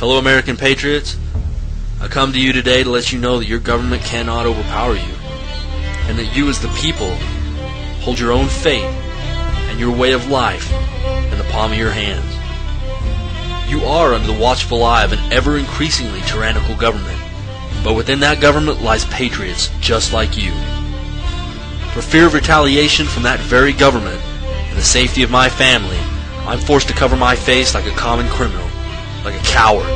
Fellow American Patriots, I come to you today to let you know that your government cannot overpower you, and that you as the people hold your own fate and your way of life in the palm of your hands. You are under the watchful eye of an ever-increasingly tyrannical government, but within that government lies patriots just like you. For fear of retaliation from that very government and the safety of my family, I'm forced to cover my face like a common criminal, like a coward.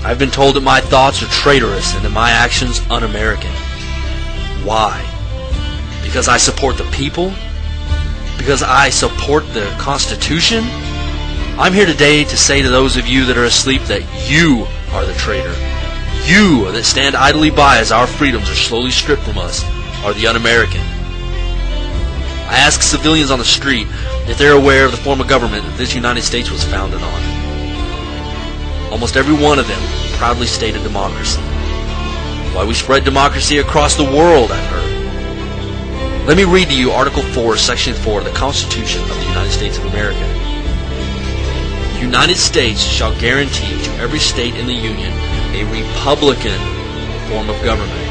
I've been told that my thoughts are traitorous and that my actions un-American. Why? Because I support the people? Because I support the Constitution? I'm here today to say to those of you that are asleep that you are the traitor. You that stand idly by as our freedoms are slowly stripped from us are the un-American. I ask civilians on the street if they're aware of the form of government that this United States was founded on. Almost every one of them proudly stated democracy. Why, we spread democracy across the world, I've heard. Let me read to you Article 4, Section 4 of the Constitution of the United States of America. The United States shall guarantee to every state in the Union a republican form of government,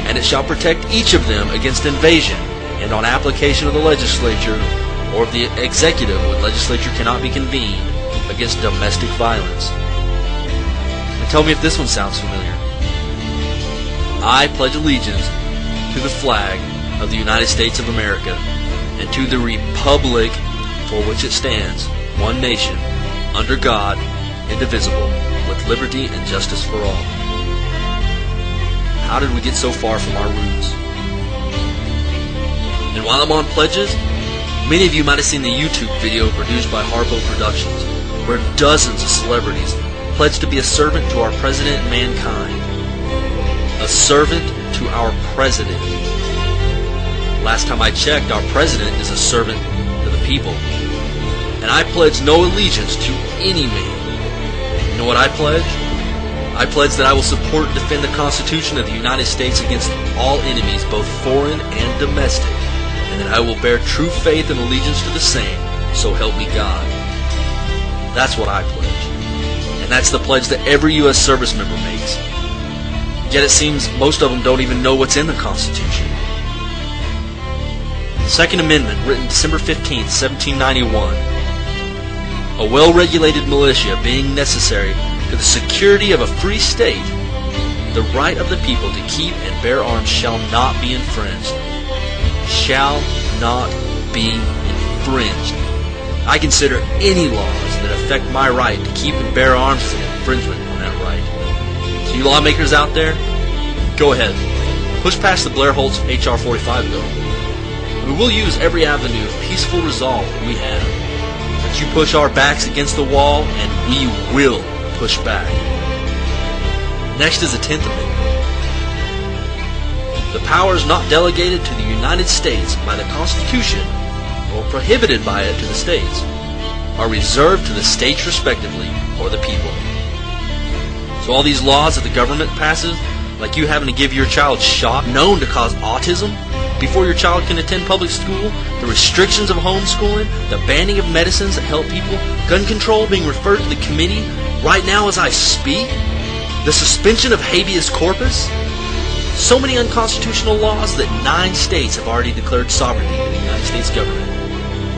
and it shall protect each of them against invasion and on application of the legislature or of the executive when legislature cannot be convened against domestic violence. And tell me if this one sounds familiar. I pledge allegiance to the flag of the United States of America and to the republic for which it stands, one nation, under God, indivisible, with liberty and justice for all. How did we get so far from our roots? And while I'm on pledges, many of you might have seen the YouTube video produced by Harpo Productions, where dozens of celebrities pledged to be a servant to our president and mankind. A servant to our president. Last time I checked, our president is a servant to the people. And I pledge no allegiance to any man. You know what I pledge? I pledge that I will support and defend the Constitution of the United States against all enemies, both foreign and domestic, and that I will bear true faith and allegiance to the same, so help me God. That's what I pledge. And that's the pledge that every U.S. service member makes. Yet it seems most of them don't even know what's in the Constitution. The Second Amendment, written December 15, 1791. A well-regulated militia being necessary to the security of a free state, the right of the people to keep and bear arms shall not be infringed. Shall not be infringed. I consider any laws that affect my right to keep and bear arms as an infringement on that right. So you lawmakers out there, go ahead. Push past the Blair Holtz H.R. 45 bill. We will use every avenue of peaceful resolve that we have. But you push our backs against the wall, and we will push back. Next is the 10th Amendment. The powers not delegated to the United States by the Constitution or prohibited by it to the states are reserved to the states respectively or the people. So all these laws that the government passes, like you having to give your child shot known to cause autism before your child can attend public school, the restrictions of homeschooling, the banning of medicines that help people, gun control being referred to the committee right now as I speak, the suspension of habeas corpus, so many unconstitutional laws that 9 states have already declared sovereignty to the United States government,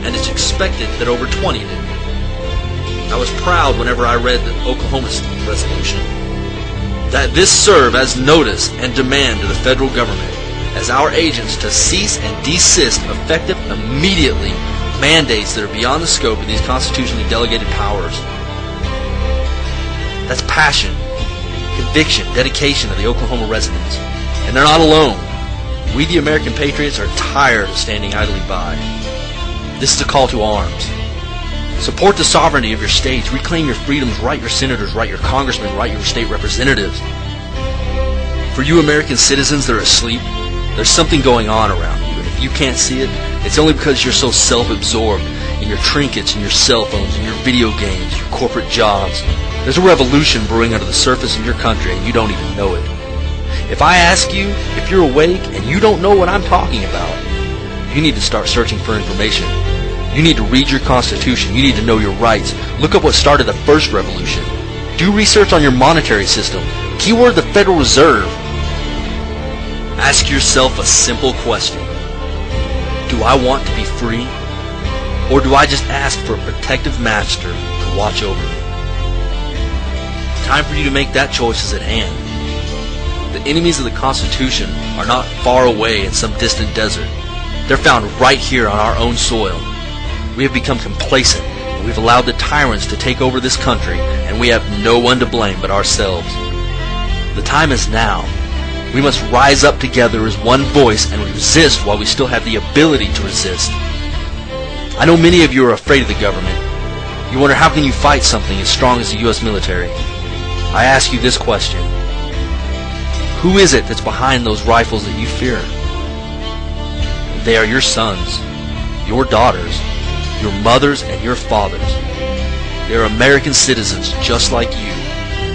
and it's expected that over 20 do. I was proud whenever I read the Oklahoma resolution that this serve as notice and demand to the federal government as our agents to cease and desist effective immediately mandates that are beyond the scope of these constitutionally delegated powers. That's passion, conviction, dedication of the Oklahoma residents. And they're not alone. We, the American Patriots, are tired of standing idly by. This is a call to arms. Support the sovereignty of your states. Reclaim your freedoms. Write your senators. Write your congressmen. Write your state representatives. For you American citizens that are asleep, there's something going on around you. And if you can't see it, it's only because you're so self-absorbed in your trinkets and your cell phones and your video games, your corporate jobs. There's a revolution brewing under the surface of your country and you don't even know it. If I ask you if you're awake and you don't know what I'm talking about, you need to start searching for information. You need to read your Constitution. You need to know your rights. Look up what started the first revolution. Do research on your monetary system. Keyword the Federal Reserve. Ask yourself a simple question. Do I want to be free? Or do I just ask for a protective master to watch over me? The time for you to make that choice is at hand. The enemies of the Constitution are not far away in some distant desert. They're found right here on our own soil. We have become complacent, and we've allowed the tyrants to take over this country, and we have no one to blame but ourselves. The time is now. We must rise up together as one voice and resist while we still have the ability to resist. I know many of you are afraid of the government. You wonder, how can you fight something as strong as the U.S. military? I ask you this question. Who is it that's behind those rifles that you fear? They are your sons, your daughters, your mothers, and your fathers. They are American citizens just like you.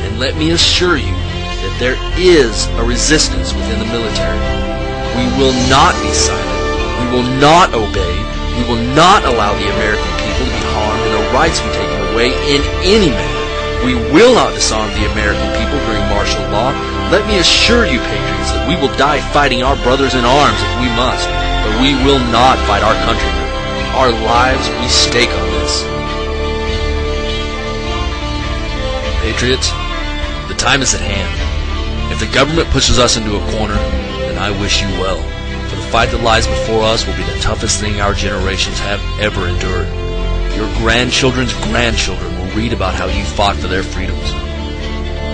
And let me assure you that there is a resistance within the military. We will not be silent. We will not obey. We will not allow the American people to be harmed and their rights be taken away in any manner. We will not disarm the American people during martial law. Let me assure you, patriots, that we will die fighting our brothers in arms if we must, but we will not fight our countrymen. Our lives we stake on this. Patriots, the time is at hand. If the government pushes us into a corner, then I wish you well, for the fight that lies before us will be the toughest thing our generations have ever endured. Your grandchildren's grandchildren will read about how you fought for their freedoms.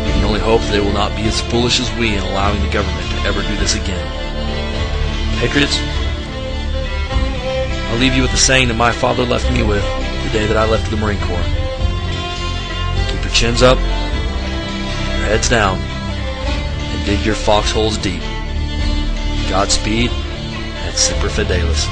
We can only hope that they will not be as foolish as we in allowing the government to ever do this again. Patriots, I'll leave you with the saying that my father left me with the day that I left the Marine Corps. Keep your chins up, your heads down, and dig your foxholes deep. Godspeed, and Semper Fidelis.